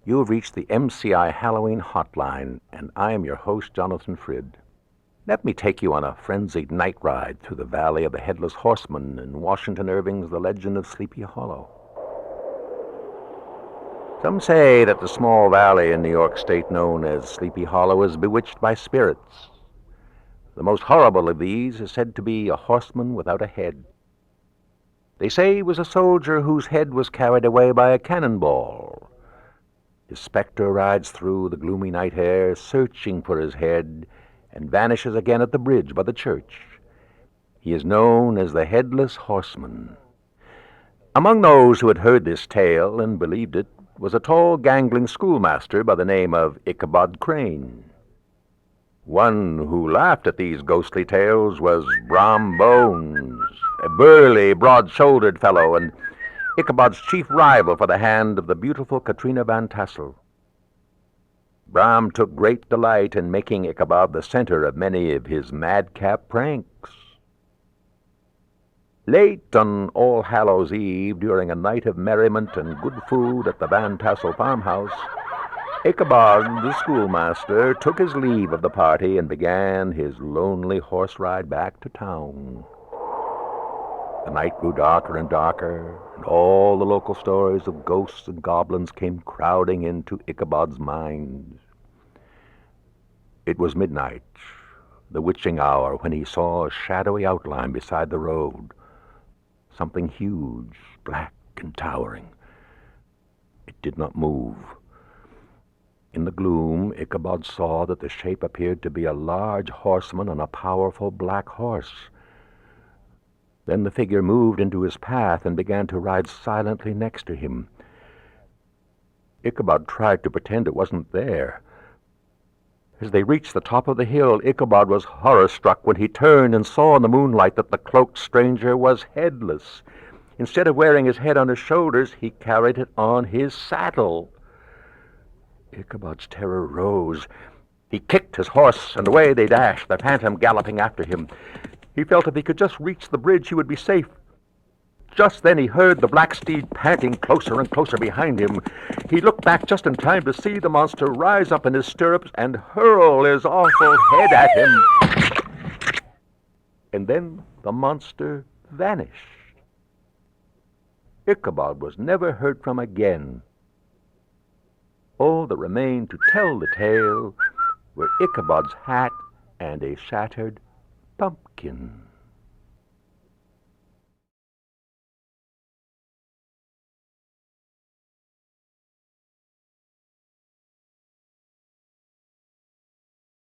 You have reached the MCI Halloween Hotline, and I am your host, Jonathan Frid. Let me take you on a frenzied night ride through the Valley of the Headless Horseman in Washington Irving's The Legend of Sleepy Hollow. Some say that the small valley in New York State known as Sleepy Hollow is bewitched by spirits. The most horrible of these is said to be a horseman without a head. They say he was a soldier whose head was carried away by a cannonball. His specter rides through the gloomy night air, searching for his head, and vanishes again at the bridge by the church. He is known as the Headless Horseman. Among those who had heard this tale and believed it was a tall, gangling schoolmaster by the name of Ichabod Crane. One who laughed at these ghostly tales was Brom Bones, a burly, broad-shouldered fellow, and Ichabod's chief rival for the hand of the beautiful Katrina Van Tassel. Brom took great delight in making Ichabod the center of many of his madcap pranks. Late on All Hallows Eve, during a night of merriment and good food at the Van Tassel farmhouse, Ichabod, the schoolmaster, took his leave of the party and began his lonely horse ride back to town. The night grew darker and darker, and all the local stories of ghosts and goblins came crowding into Ichabod's mind. It was midnight, the witching hour, when he saw a shadowy outline beside the road, something huge, black and towering. It did not move. In the gloom, Ichabod saw that the shape appeared to be a large horseman on a powerful black horse. Then the figure moved into his path and began to ride silently next to him. Ichabod tried to pretend it wasn't there. As they reached the top of the hill, Ichabod was horror-struck when he turned and saw in the moonlight that the cloaked stranger was headless. Instead of wearing his head on his shoulders, he carried it on his saddle. Ichabod's terror rose. He kicked his horse, and away they dashed, the phantom galloping after him. He felt if he could just reach the bridge, he would be safe. Just then he heard the black steed panting closer and closer behind him. He looked back just in time to see the monster rise up in his stirrups and hurl his awful head at him. And then the monster vanished. Ichabod was never heard from again. All that remained to tell the tale were Ichabod's hat and a shattered pumpkin.